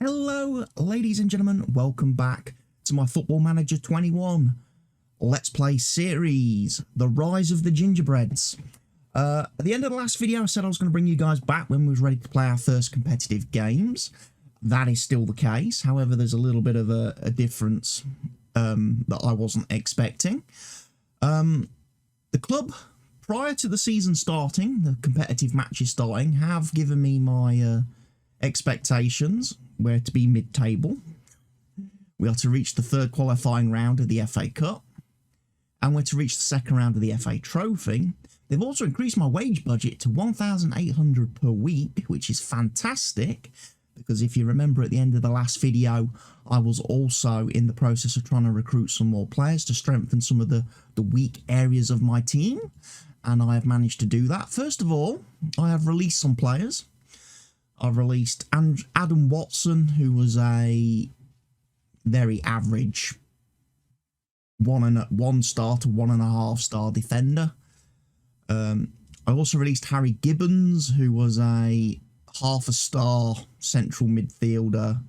Hello, ladies and gentlemen, welcome back to my Football Manager 21 Let's Play series, The Rise of the Gingerbreads. At the end of the last video, I said I was going to bring you guys back when we was ready to play our first competitive games. That is still the case, however, there's a little bit of a difference that I wasn't expecting. The club, prior to the season starting, the competitive matches starting, have given me my expectations. We're to be mid-table. We are to reach the third qualifying round of the FA Cup. And we're to reach the second round of the FA Trophy. They've also increased my wage budget to $1,800 per week, which is fantastic. Because if you remember at the end of the last video, I was also in the process of trying to recruit some more players to strengthen some of the weak areas of my team. And I have managed to do that. First of all, I have released some players. I've released Adam Watson, who was a very average 1 star to 1.5 star defender. I also released Harry Gibbons, who was a 1/2 star central midfielder,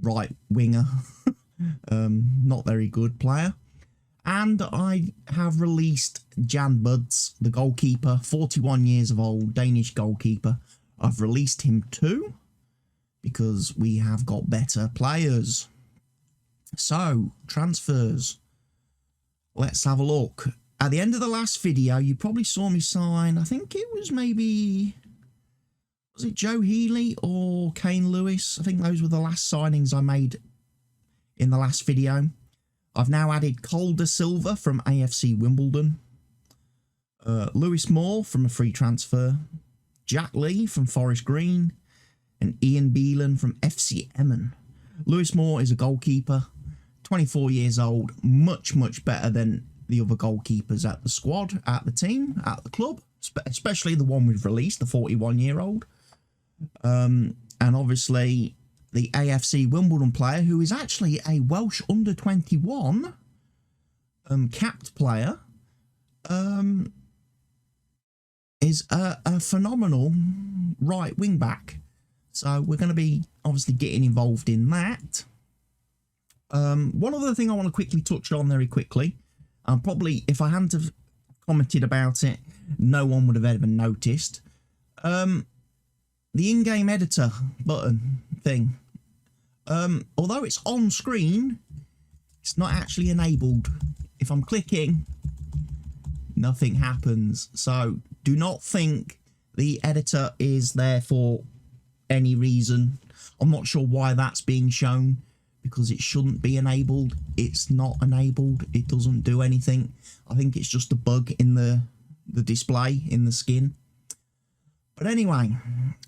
right winger, not very good player. And I have released Jan Buds, the goalkeeper, 41 years of old, Danish goalkeeper. I've released him too, because we have got better players. So, transfers. Let's have a look. At the end of the last video, you probably saw me sign, I think it was maybe, was it Joe Healy or Kane Lewis? I think those were the last signings I made in the last video. I've now added Calder Silva from AFC Wimbledon, Lewis Moore from a free transfer, Jack Lee from Forest Green, and Ian Beelan from FC Emmen. Lewis Moore is a goalkeeper, 24 years old, much better than the other goalkeepers at the squad, at the team, at the club, especially the one we've released, the 41-year-old. And obviously the AFC Wimbledon player, who is actually a Welsh under-21 capped player, is a phenomenal right wing back. So we're going to be obviously getting involved in that. One other thing I want to quickly touch on very quickly, and probably if I hadn't have commented about it, no one would have ever noticed. The in-game editor button thing, although it's on screen, it's not actually enabled. If I'm clicking, nothing happens. So do not think the editor is there for any reason. I'm not sure why that's being shown, because it shouldn't be enabled. It's not enabled. It doesn't do anything. I think it's just a bug in the display, in the skin. But anyway,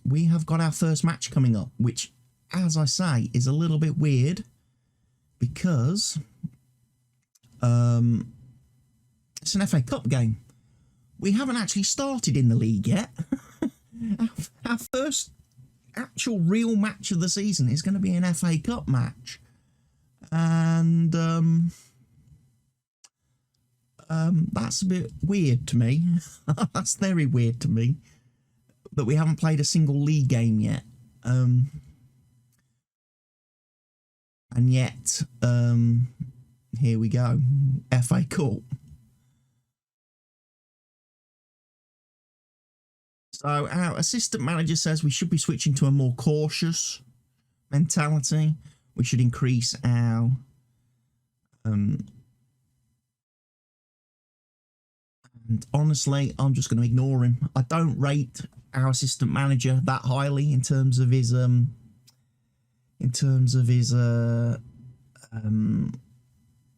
we have got our first match coming up, which, as I say, is a little bit weird because it's an FA Cup game. We haven't actually started in the league yet. Our first actual real match of the season is going to be an FA Cup match. And that's a bit weird to me. That's very weird to me that we haven't played a single league game yet. And yet, here we go. FA Cup. So our assistant manager says we should be switching to a more cautious mentality. We should increase our and honestly, I'm just going to ignore him. I don't rate our assistant manager that highly in terms of his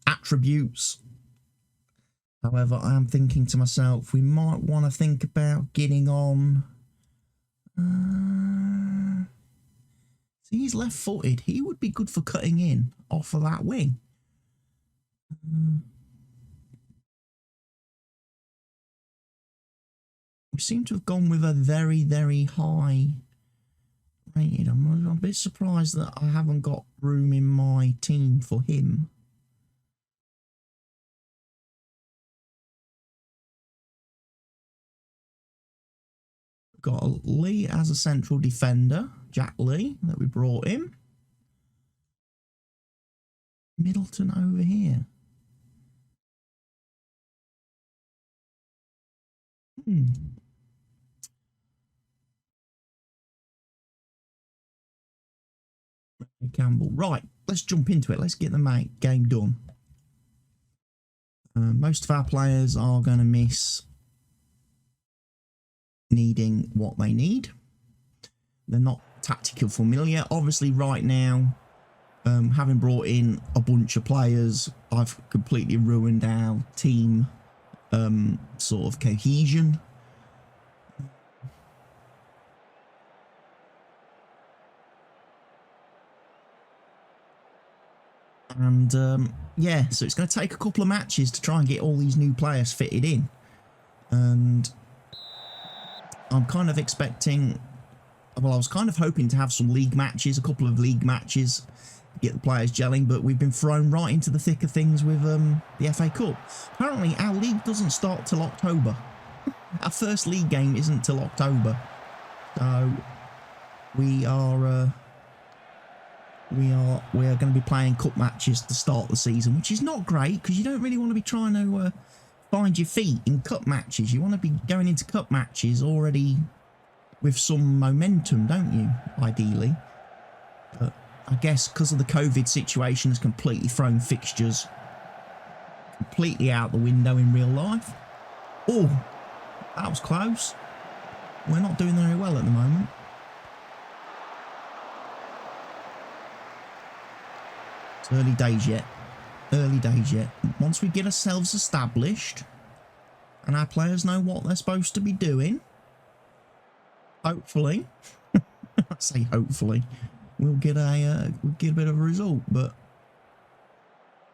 attributes. However, I am thinking to myself, we might want to think about getting on. See, he's left-footed. He would be good for cutting in off of that wing. We seem to have gone with a very high rated. I'm a bit surprised that I haven't got room in my team for him. got Lee as a central defender, Jack Lee, that we brought in. Middleton over here. Campbell. Right, let's jump into it. Let's get the game done. Most of our players are going to miss needing what they need. They're not tactical familiar. Obviously, right now, having brought in a bunch of players, I've completely ruined our team sort of cohesion. And yeah, so it's going to take a couple of matches to try and get all these new players fitted in. And I'm kind of expecting, well, I was kind of hoping to have some league matches, a couple of league matches, get the players gelling, but we've been thrown right into the thick of things with the FA Cup. Apparently, our league doesn't start till October. Our first league game isn't till October. So we are going to be playing cup matches to start the season, which is not great because you don't really want to be trying to find your feet in cup matches. You want to be going into cup matches already with some momentum, don't you, ideally? But I guess because of the COVID situation has completely thrown fixtures completely out the window in real life. Oh, that was close. We're not doing very well at the moment. It's early days yet. Early days yet. Once we get ourselves established and our players know what they're supposed to be doing, hopefully, I say hopefully, we'll get a bit of a result. But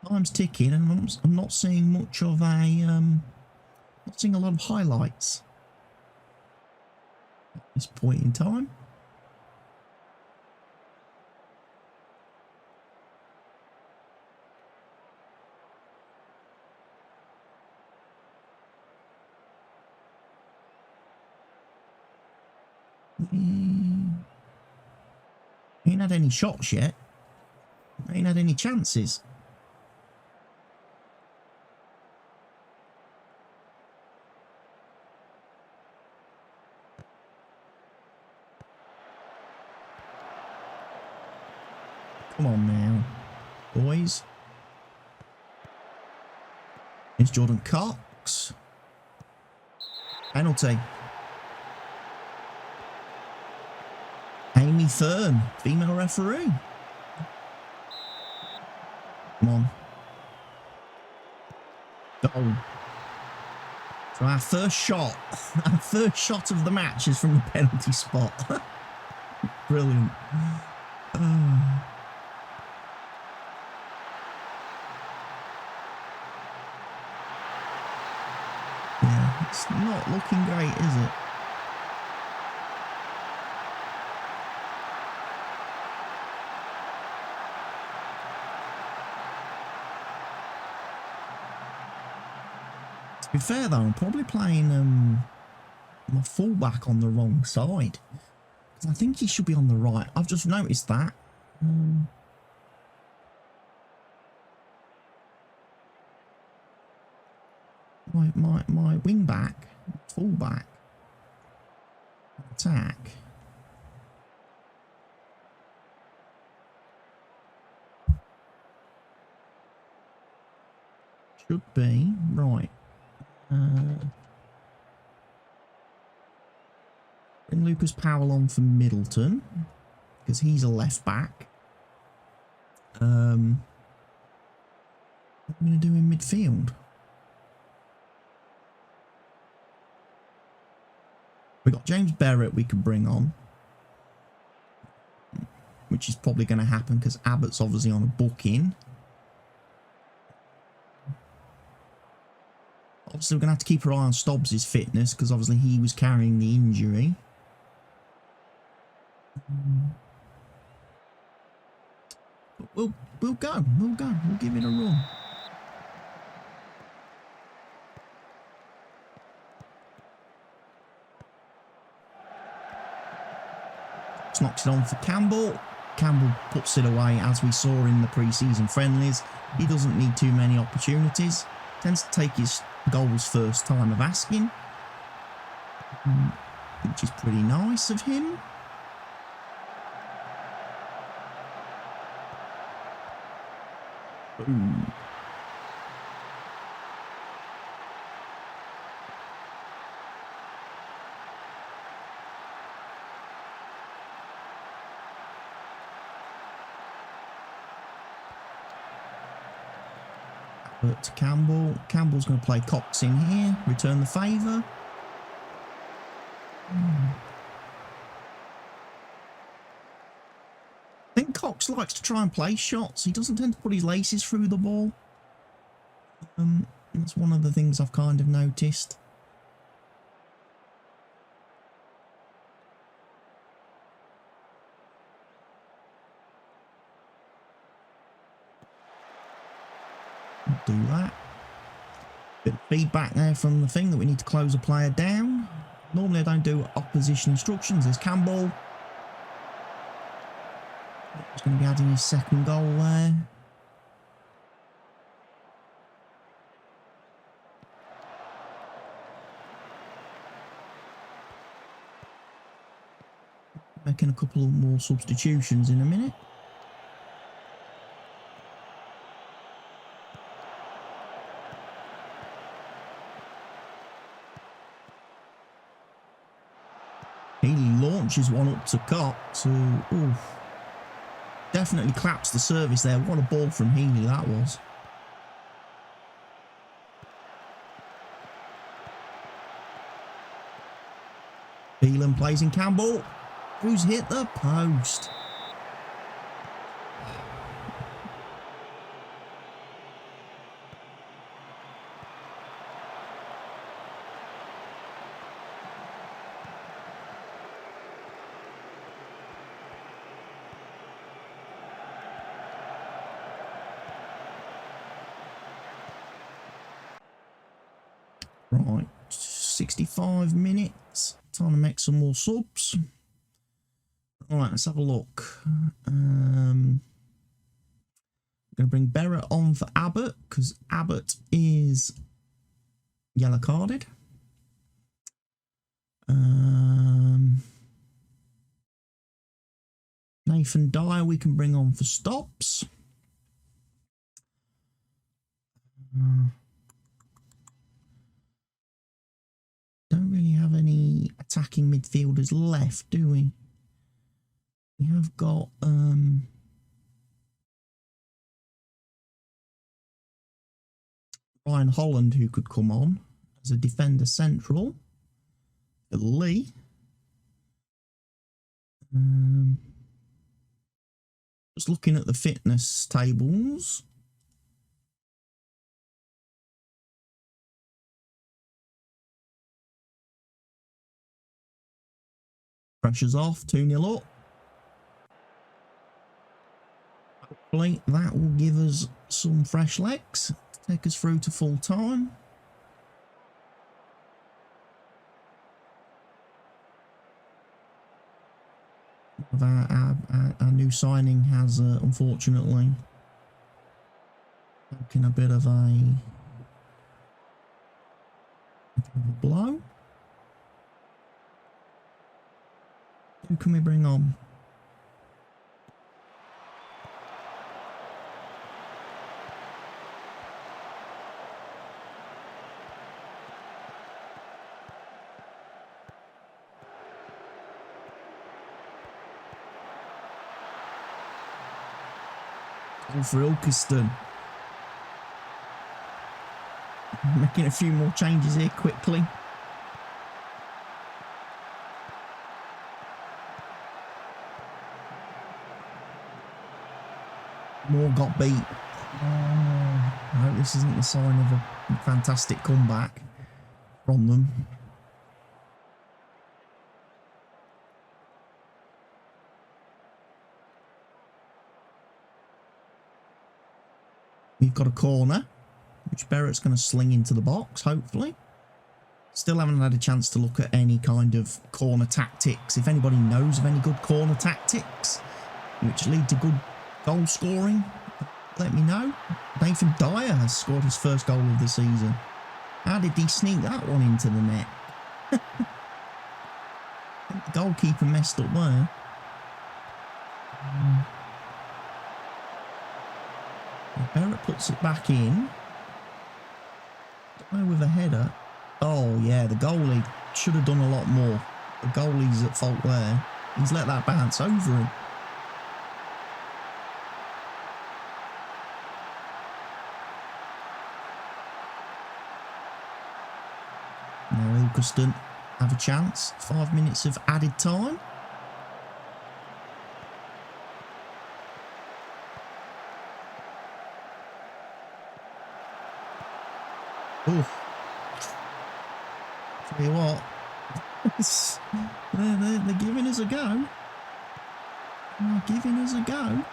time's ticking, and I'm not seeing much of not seeing a lot of highlights at this point in time. Ain't had any shots yet. Ain't had any chances. Come on now, boys. It's Jordan Cox. Penalty. Amy Fern, female referee. Come on. Goal. So our first shot of the match is from the penalty spot. Brilliant. Yeah, it's not looking great, is it? To be fair though, I'm probably playing my fullback on the wrong side. Because I think he should be on the right. I've just noticed that. My wing back, fullback, attack. Should be right. Bring Lucas Powell on for Middleton because he's a left back. What am I going to do in midfield? We got James Barrett we can bring on, which is probably going to happen because Abbott's obviously on a booking. Obviously, we're going to have to keep our eye on Stobbs' fitness because obviously he was carrying the injury. But we'll go. We'll give it a run. Cox knocks it on for Campbell. Campbell puts it away, as we saw in the pre-season friendlies. He doesn't need too many opportunities. Tends to take his goals first time of asking, which is pretty nice of him. Ooh. But to Campbell. Campbell's going to play Cox in here, return the favour. I think Cox likes to try and play shots. He doesn't tend to put his laces through the ball. That's one of the things I've kind of noticed. Do that. Bit of feedback there from the thing that we need to close a player down. Normally I don't do opposition instructions. There's Campbell. He's going to be adding his second goal there. Making a couple more substitutions in a minute. He launches one up to Cox, who definitely claps the service there. What a ball from Healy that was. Phelan plays in Campbell, who's hit the post. Right, 65 minutes. Time to make some more subs. Alright, let's have a look. I'm going to bring Barrett on for Abbott, because Abbott is yellow carded. Nathan Dyer we can bring on for stops. Don't really have any attacking midfielders left, do we? We have got Ryan Holland, who could come on as a defender central. Lee. Just looking at the fitness tables. Pressure's off, 2-0 up. Hopefully that will give us some fresh legs to take us through to full time. Our new signing has unfortunately taken a bit of a blow. Who can we bring on? Go for Ilkeston. Making a few more changes here quickly. Moore got beat. I hope this isn't the sign of a fantastic comeback from them. We've got a corner, which Barrett's going to sling into the box, hopefully. Still haven't had a chance to look at any kind of corner tactics. If anybody knows of any good corner tactics which lead to good goal scoring, let me know. Nathan Dyer has scored his first goal of the season. How did he sneak that one into the net? I think the goalkeeper messed up there. Barrett puts it back in. Don't know with a header. Oh yeah, the goalie should have done a lot more. The goalie's at fault there. He's let that bounce over him. Now Ilkeston have a chance. 5 minutes of added time. Oh. Tell you what, they're giving us a go. They're giving us a go.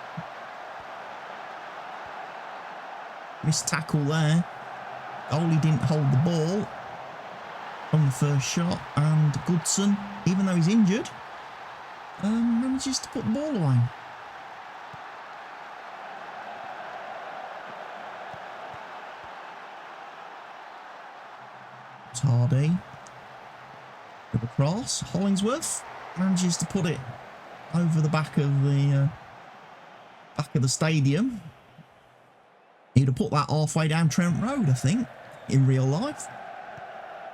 Missed tackle there. Goalie didn't hold the ball on the first shot, and Goodson, even though he's injured, manages to put the ball away. It's Hardy. With a cross, Hollingsworth manages to put it over the back of the stadium. He'd have put that halfway down Trent Road, I think, in real life,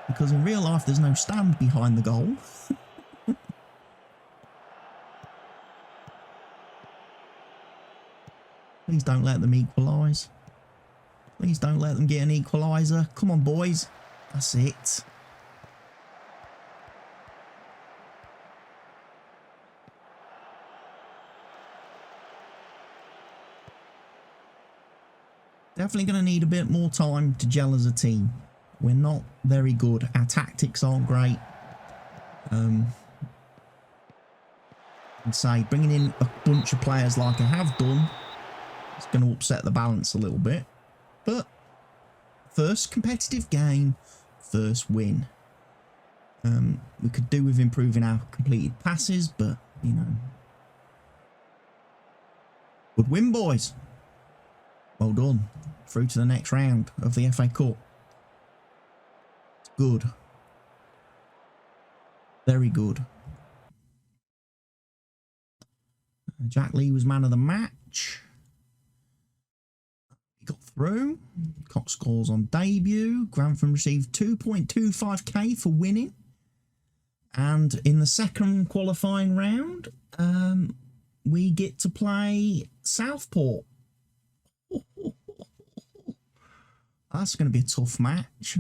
because in real life there's no stand behind the goal. Please don't let them equalise. Please don't let them get an equaliser. Come on, boys. That's it. Definitely going to need a bit more time to gel as a team. We're not very good. Our tactics aren't great. And say bringing in a bunch of players like I have done, it's going to upset the balance a little bit. But first competitive game, first win. We could do with improving our completed passes, but you know, good win, boys. Well done. Through to the next round of the FA Cup. It's good. Very good. Jack Lee was man of the match. He got through. Cox scores on debut. Grantham received 2.25k for winning. And in the second qualifying round, we get to play Southport. That's going to be a tough match.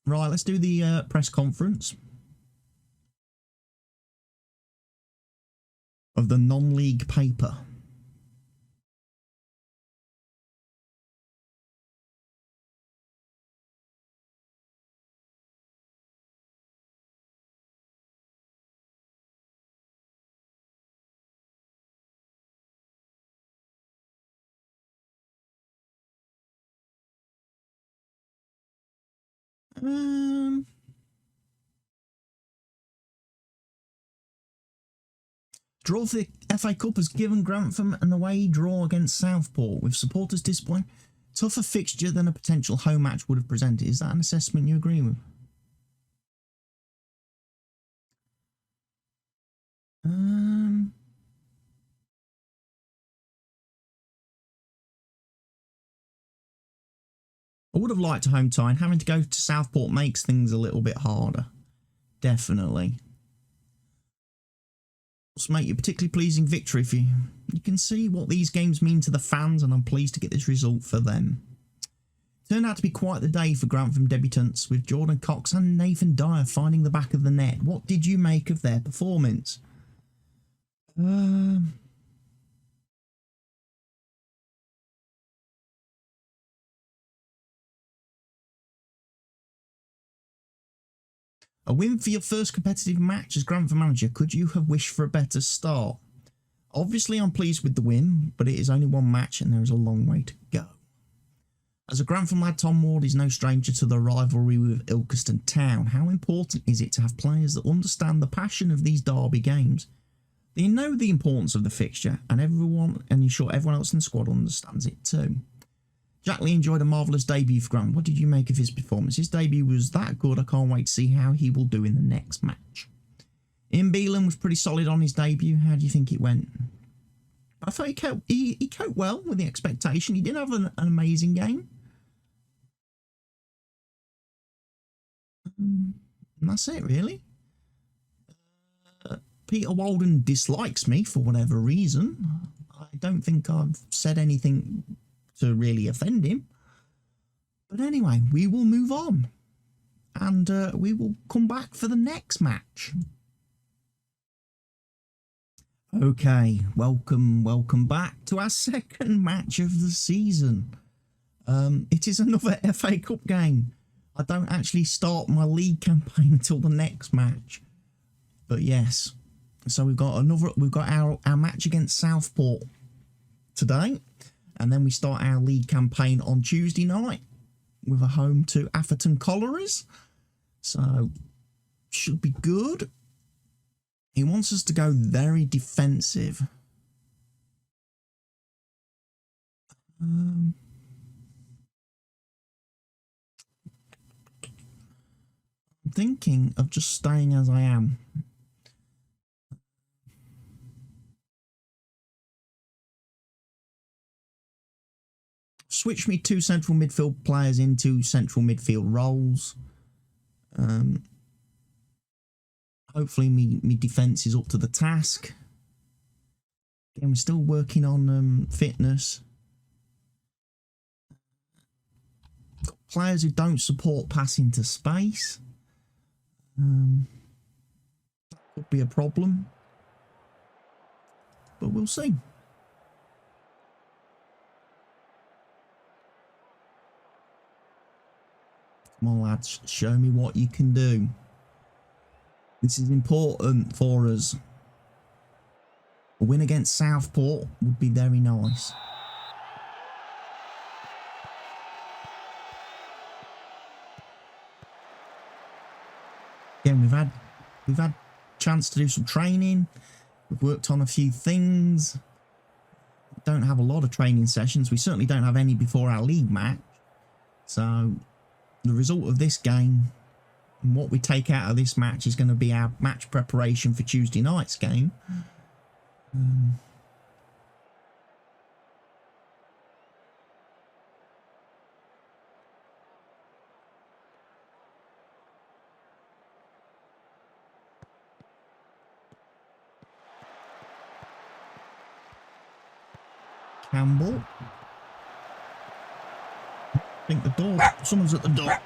Right, let's do the press conference of the non-league paper. Draw for the FA Cup has given Grantham an away draw against Southport, with supporters disappointed. Tougher fixture than a potential home match would have presented. Is that an assessment you agree with? I would have liked a home tie, and having to go to Southport makes things a little bit harder. Definitely. Also make you a particularly pleasing victory for you. You can see what these games mean to the fans, and I'm pleased to get this result for them. Turned out to be quite the day for Grantham debutants, with Jordan Cox and Nathan Dyer finding the back of the net. What did you make of their performance? A win for your first competitive match as Grantham manager. Could you have wished for a better start? Obviously, I'm pleased with the win, but it is only one match and there is a long way to go. As a Grantham lad, Tom Ward is no stranger to the rivalry with Ilkeston Town. How important is it to have players that understand the passion of these derby games? They know the importance of the fixture, and ensure everyone else in the squad understands it too. Jack Lee enjoyed a marvellous debut for Grant. What did you make of his performance? His debut was that good. I can't wait to see how he will do in the next match. Ian Beelan was pretty solid on his debut. How do you think it went? I thought he coped well with the expectation. He didn't have an amazing game. And that's it, really. Peter Walden dislikes me for whatever reason. I don't think I've said anything to really offend him. But anyway, we will move on. And we will come back for the next match. Okay, welcome back to our second match of the season. It is another FA Cup game. I don't actually start my league campaign until the next match. But yes, so we've got our match against Southport today, and then we start our league campaign on Tuesday night with a home to Atherton Collieries. So should be good. He wants us to go very defensive. I'm thinking of just staying as I am. Switch me two central midfield players into central midfield roles. Hopefully me defence is up to the task. Again, we're still working on fitness. Got players who don't support passing to space. That could be a problem. But we'll see. Come on, lads, show me what you can do. This is important for us. A win against Southport would be very nice. Again, we've had chance to do some training. We've worked on a few things. We don't have a lot of training sessions. We certainly don't have any before our league match. So the result of this game and what we take out of this match is going to be our match preparation for Tuesday night's game. Campbell. I think the door. Someone's at the door.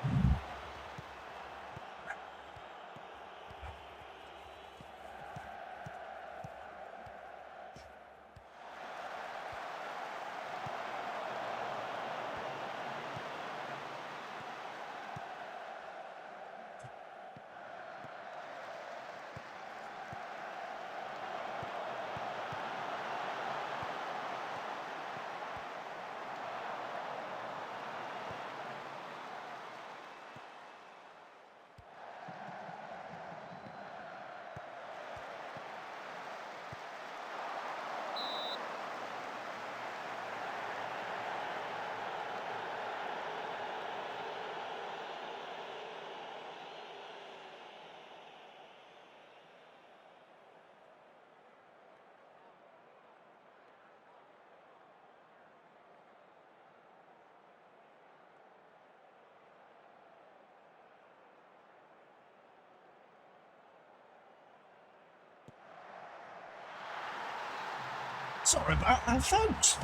Sorry about that, folks.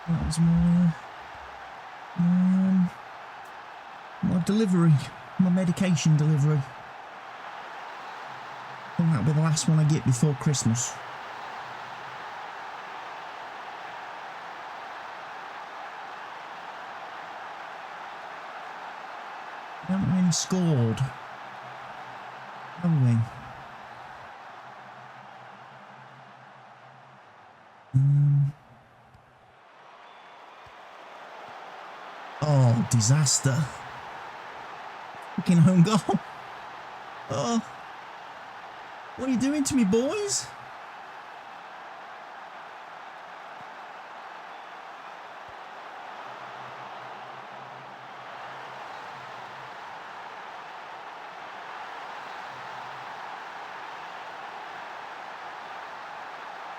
That was my delivery, my medication delivery. I think that'll be the last one I get before Christmas. We haven't really scored, have we? Oh, disaster. Fucking home goal. Oh. What are you doing to me, boys?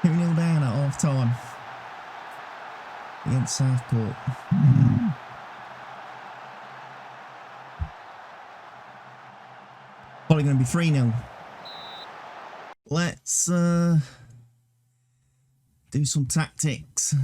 Nil down at half time against Southport. Probably going to be 3-0. Let's do some tactics.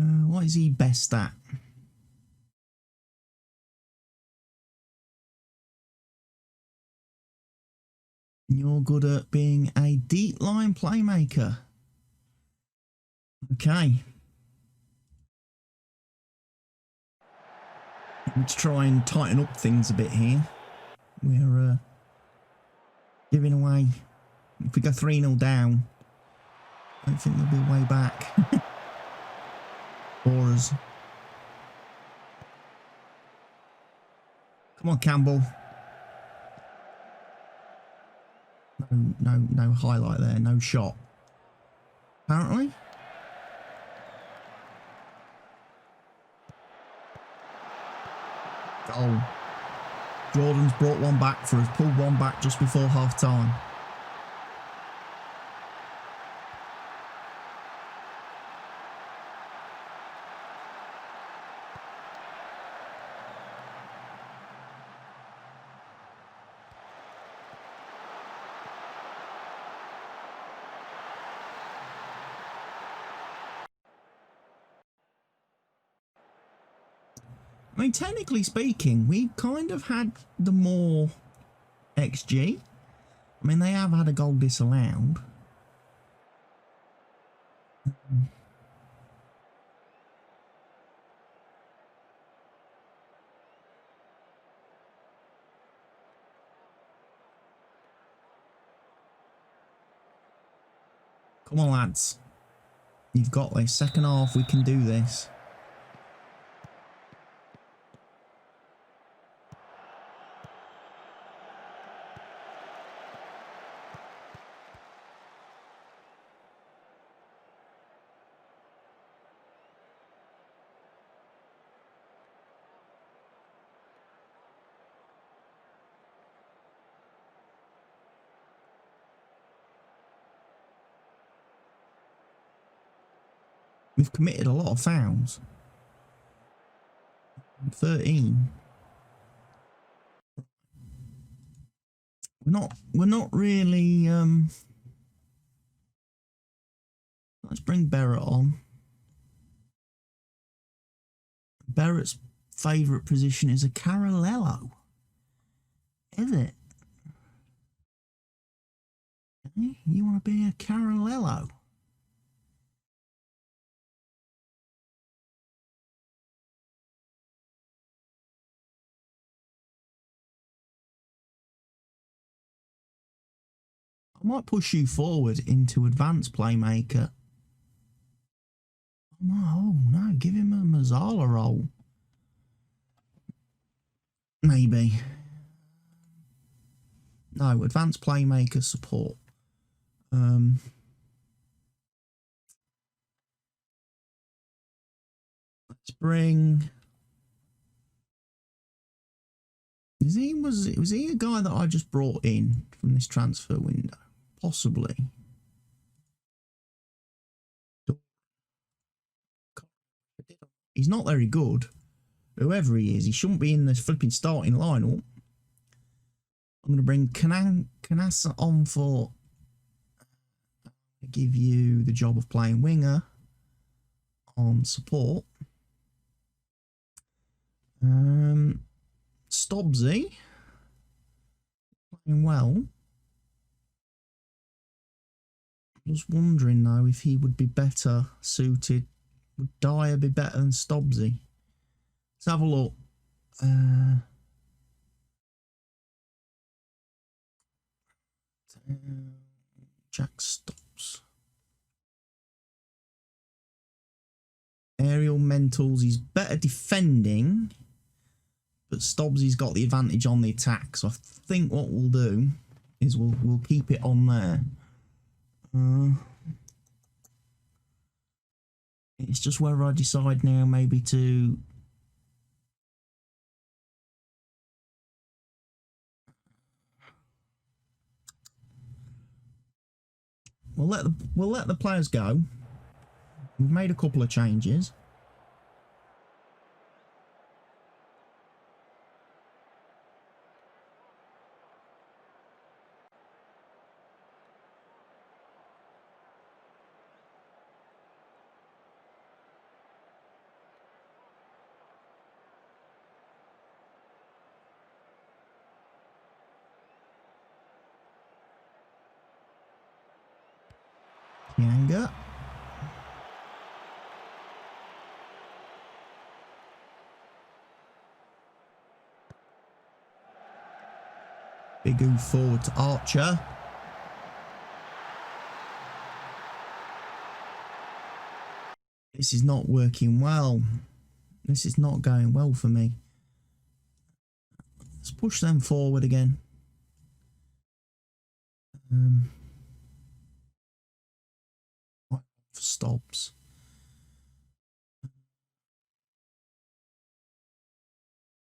What is he best at? You're good at being a deep line playmaker. Okay. Let's try and tighten up things a bit here. We're giving away. If we go 3-0 down, I don't think there'll be a way back for us. Come on, Campbell. No highlight there. No shot. Apparently. Goal. Jordan's brought one back for us. Pulled one back just before half time. I mean, technically speaking, we kind of had the more XG. I mean, they have had a goal disallowed. Come on, lads. You've got this. Second half, we can do this. We've committed a lot of fouls. 13. We're not really let's bring Barrett on. Barrett's favourite position is a Carolello. Is it? Okay. You want to be a Carolello? I might push you forward into advanced playmaker. Oh no, give him a Mazzala role. Maybe. No, advanced playmaker support. Let's bring. Was he a guy that I just brought in from this transfer window? Possibly. He's not very good. Whoever he is, he shouldn't be in the flipping starting lineup. I'm going to bring Canassa on for... give you the job of playing winger. on support. Stobbsy playing well. Just wondering though if he would be better suited. Would Dyer be better than Stobbsy? Let's have a look. Jack Stops. Aerial mentals. He's better defending, but Stobbsy's got the advantage on the attack. So I think what we'll do is we'll keep it on there. It's just whether I decide now maybe to we'll let the players go. We've made a couple of changes. Yanga. Big oof forward to Archer. This is not working well. This is not going well for me. Let's push them forward again. Stops.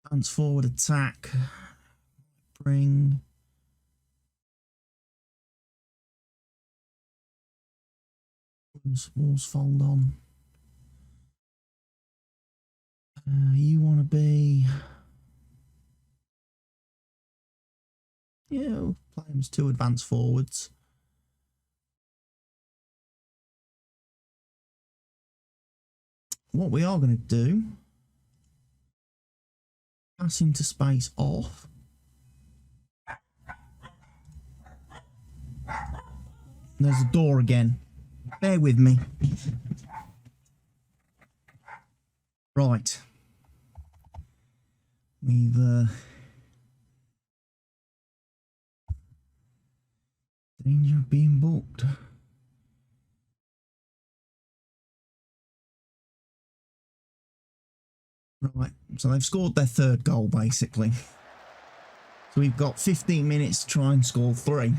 Advance forward attack. Bring. Walls fold on. You want to be. Yeah, play him as 2 advance forwards. What we are going to do, pass into space off. There's a door again. Bear with me. Right. We've danger of being booked. Right, so they've scored their 3rd goal, basically. So we've got 15 minutes to try and score 3.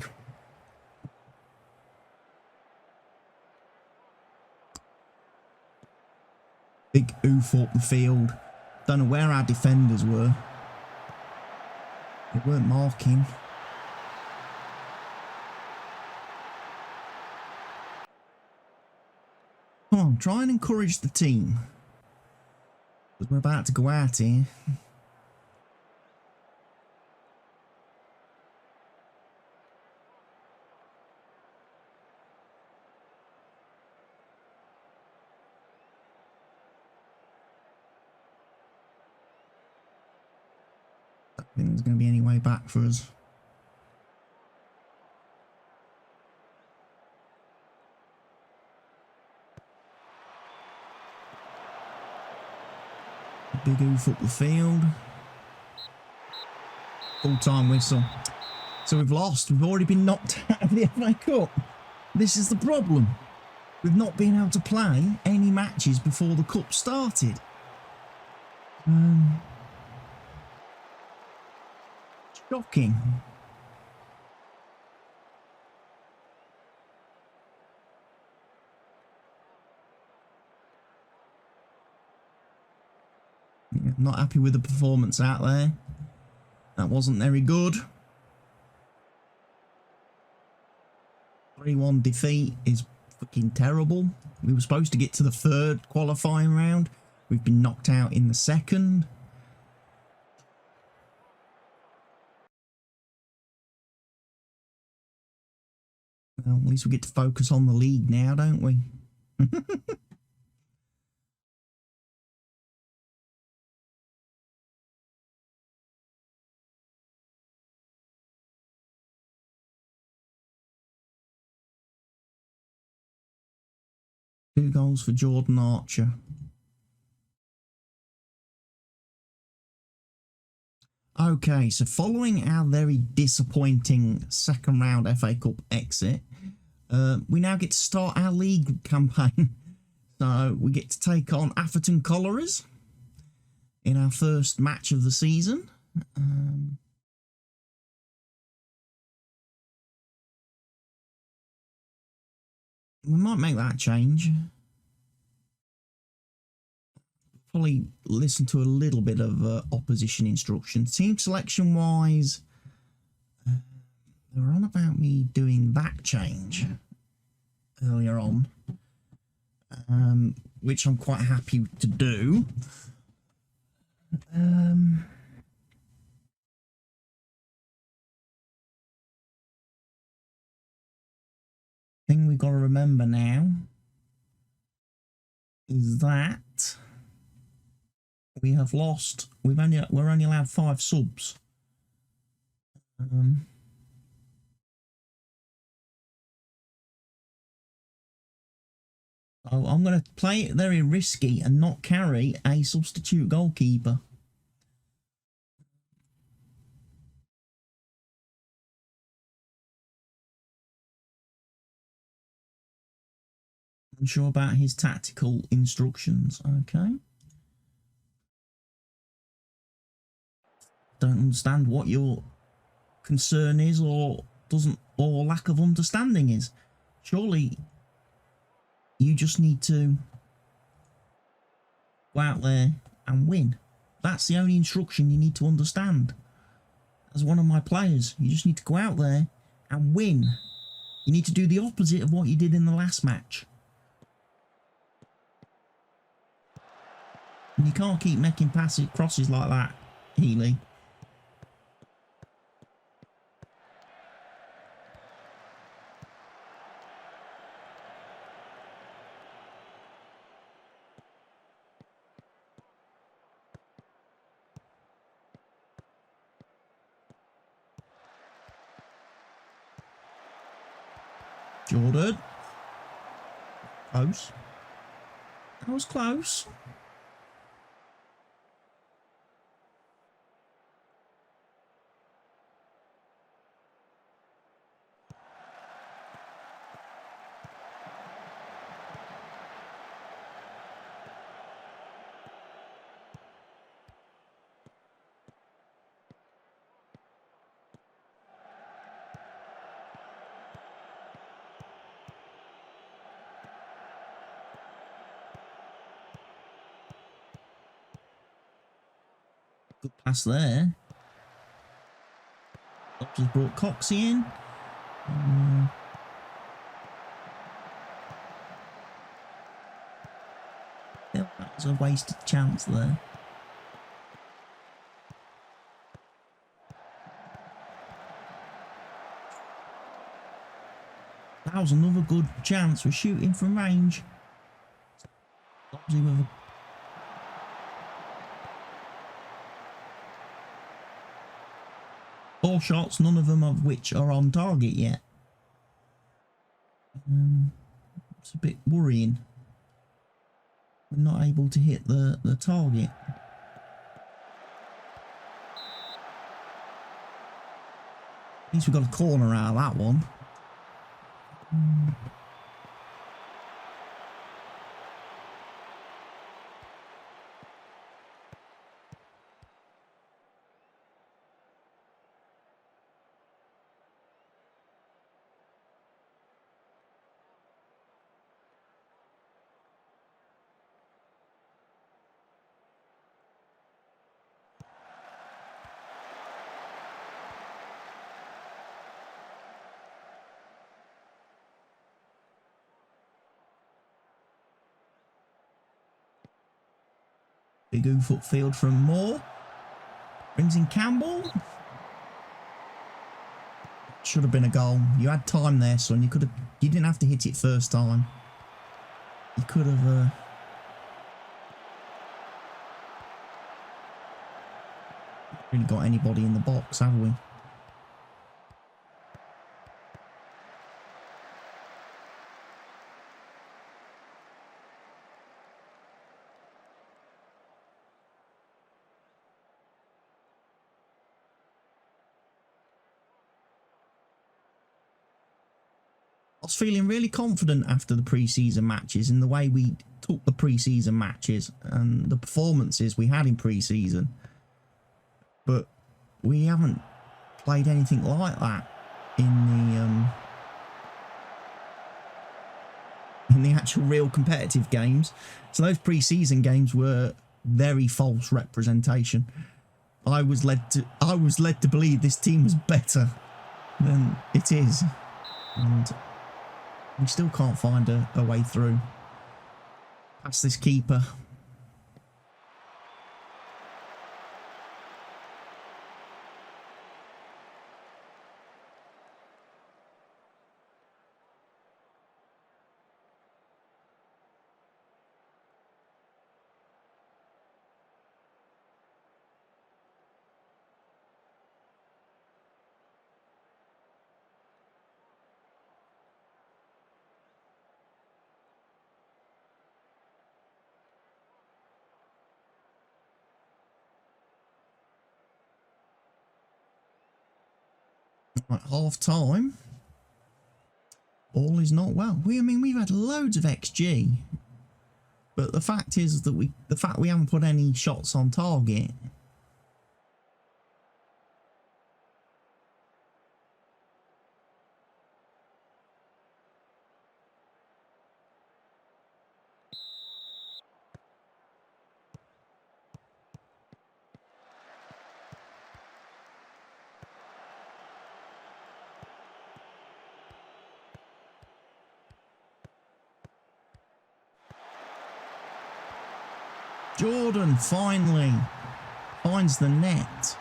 Big oof up the field. Don't know where our defenders were. They weren't marking. Come on, try and encourage the team. Because we're about to go out here. I don't think there's going to be any way back for us. Big oof up the field. Full-time whistle. So we've lost. We've already been knocked out of the FA Cup. This is the problem. We've not been able to play any matches before the Cup started. Shocking. Yeah, not happy with the performance out there. That wasn't very good. 3-1 defeat is fucking terrible. We were supposed to get to the 3rd qualifying round. We've been knocked out in the 2nd. Well, at least we get to focus on the league now, don't we? 2 goals for Jordan Archer. Okay, so following our very disappointing second round FA Cup exit, we now get to start our league campaign. So we get to take on Atherton Collieries in our first match of the season. We might make that change. Probably listen to a little bit of opposition instruction. Team selection wise, they were on about me doing that change earlier on, which I'm quite happy to do. Thing we've got to remember now is that we're only allowed 5 subs. So I'm going to play it very risky and not carry a substitute goalkeeper. Unsure about his tactical instructions. Okay. Don't understand what your concern is or lack of understanding is. Surely you just need to go out there and win. That's the only instruction you need to understand. As one of my players, you just need to go out there and win. You need to do the opposite of what you did in the last match. And you can't keep making crosses like that, Healy. Jordan. Close. That was close. Good pass there. Just brought Coxie in. That was a wasted chance there. That was another good chance. We're shooting from range. Obviously with a 4 shots, none of them of which are on target yet. It's a bit worrying. We're not able to hit the target. At least we got a corner out of that one. Big oof upfield from Moore. Brings in Campbell. Should have been a goal. You had time there, son. You didn't have to hit it first time. You could have really got anybody in the box, have we? was feeling really confident after the pre-season matches in the way we took the pre-season matches and the performances we had in pre-season. But we haven't played anything like that in the actual real competitive games. So those pre-season games were very false representation. I was led to believe this team was better than it is, and we still can't find a way through past this keeper. At half time, all is not well. I mean, we've had loads of XG, but the fact is that we haven't put any shots on target. Jordan finally finds the net.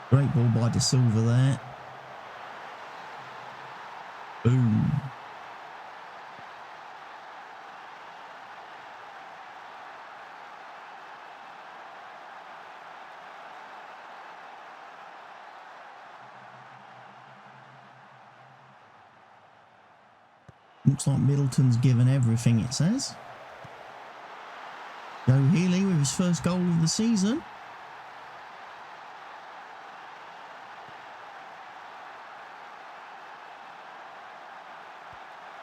Great ball by De Silva there. Boom. Looks like Middleton's given everything, it says. Joe Healy with his first goal of the season.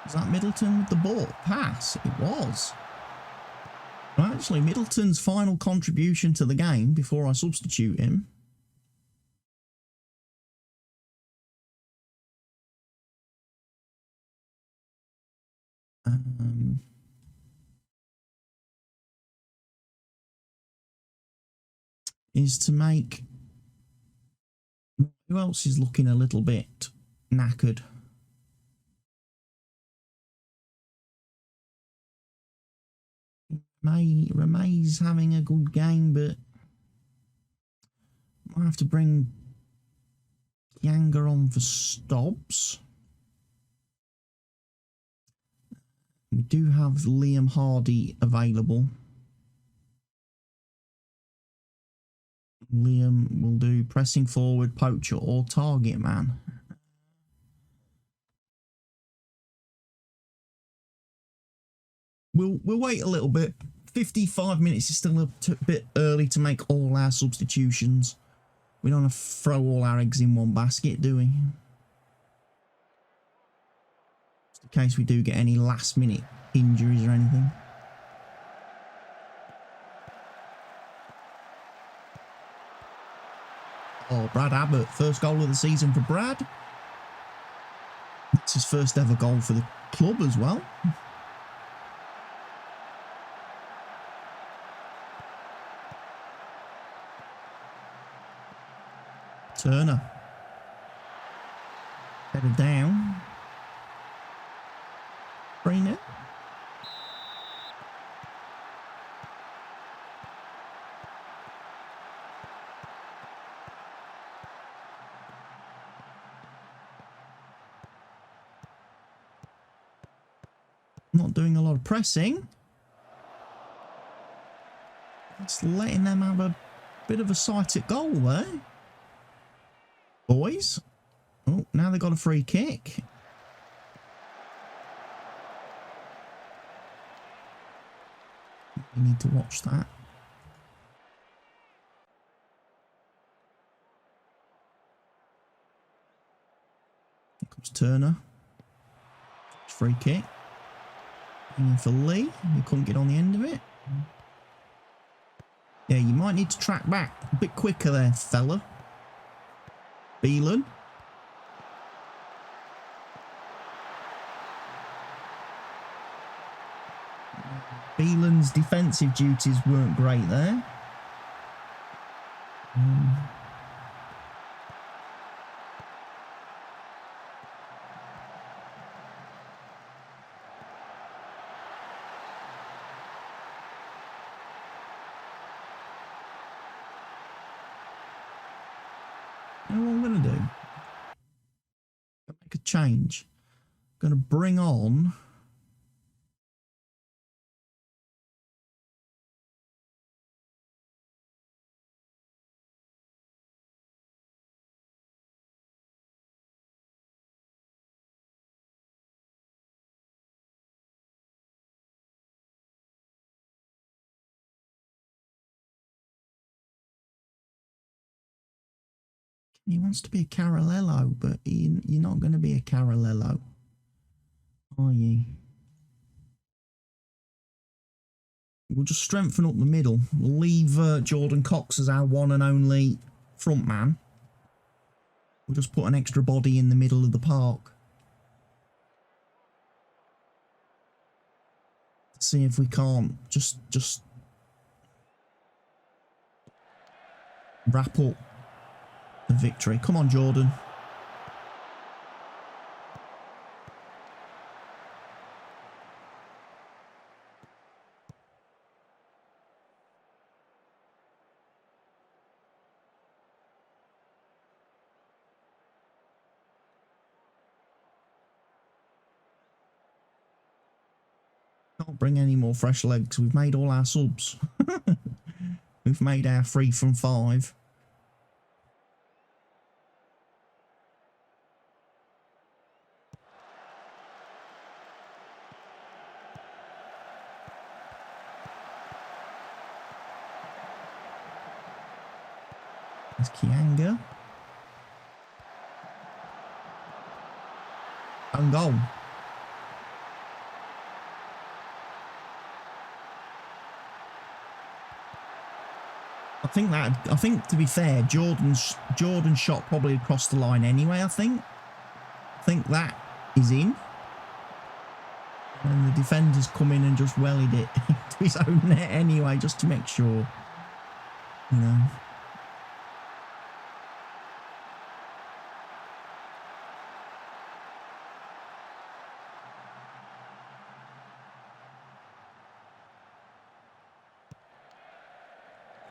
Was that Middleton with the ball? Pass. It was. Well, actually, Middleton's final contribution to the game before I substitute him. Is to make... Who else is looking a little bit knackered? Remay's having a good game, but I have to bring Younger on for Stobbs. We do have Liam Hardy available. Liam will do pressing forward, poacher or target man. We'll wait a little bit. 55 minutes is still a bit early to make all our substitutions. We don't want to throw all our eggs in one basket, do we? Just in case we do get any last minute injuries or anything. Oh, Brad Abbott, first goal of the season for Brad. It's his first ever goal for the club as well. Turner. Headed down. 3-0. Not doing a lot of pressing. Just letting them have a bit of a sight at goal there. Boys. Oh, now they've got a free kick. We need to watch that. Here comes Turner. Free kick. In for Lee. He couldn't get on the end of it. Yeah, you might need to track back a bit quicker there, fella. Beelan. Beelan's defensive duties weren't great there. You know what I'm going to do? Make a change. I'm going to bring on... He wants to be a Carolello, but you're not going to be a Carolello, are you? We'll just strengthen up the middle. We'll leave Jordan Cox as our one and only front man. We'll just put an extra body in the middle of the park. See if we can't just wrap up the victory. Come on, Jordan. Can't bring any more fresh legs. We've made all our subs. We've made our 3 from 5. There's Kianga. Own goal. I think to be fair, Jordan's shot probably across the line anyway, I think that is in. And the defender's come in and just wellied it to his own net anyway, just to make sure, you know.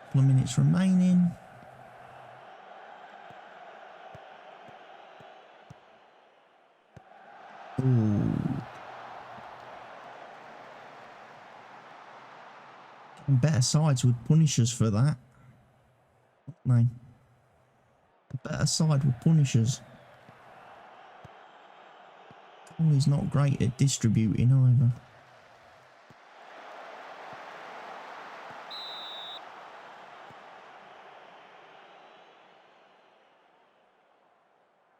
Couple of minutes remaining. Ooh. Better sides would punish us for that. No. The better side would punish us. Oh, he's not great at distributing either.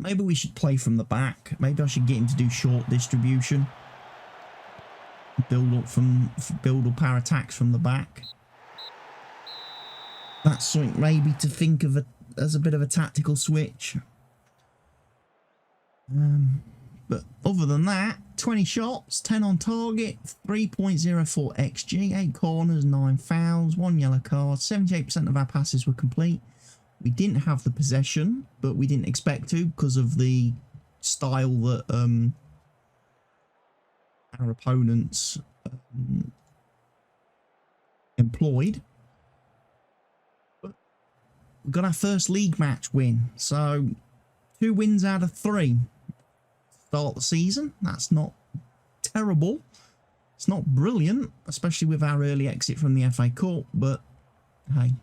Maybe we should play from the back. Maybe I should get him to do short distribution. Build up our attacks from the back. That's something maybe to think of as a bit of a tactical switch. But other than that, 20 shots, 10 on target, 3.04 XG, 8 corners, 9 fouls, 1 yellow card, 78% of our passes were complete. We didn't have the possession, but we didn't expect to because of the style that our opponents employed. But we got our first league match win, so 2 wins out of 3 to start the season. That's not terrible. It's not brilliant, especially with our early exit from the FA Cup, but hey.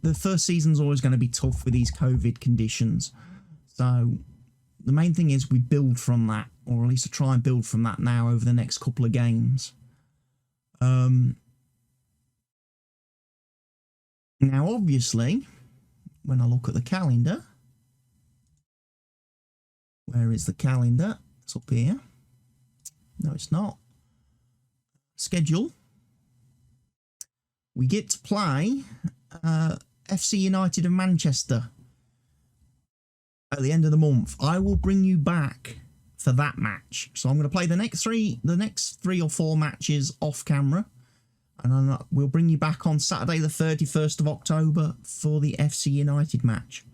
The first season's always going to be tough with these COVID conditions. So the main thing is we build from that, or at least to try and build from that now over the next couple of games. Now, obviously, when I look at the calendar, where is the calendar? It's up here. No, it's not. Schedule. We get to play FC United of Manchester at the end of the month. I will bring you back for that match. So I'm going to play the next three or four matches off camera, and we'll bring you back on Saturday the 31st of October for the FC United match.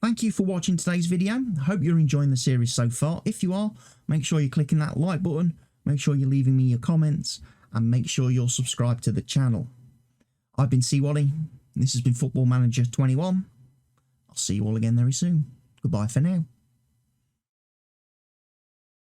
Thank you for watching today's video. I hope you're enjoying the series so far. If you are, make sure you're clicking that like button, make sure you're leaving me your comments, and make sure you're subscribed to the channel. I've been CWATTY. This has been Football Manager 21. I'll see you all again very soon. Goodbye for now.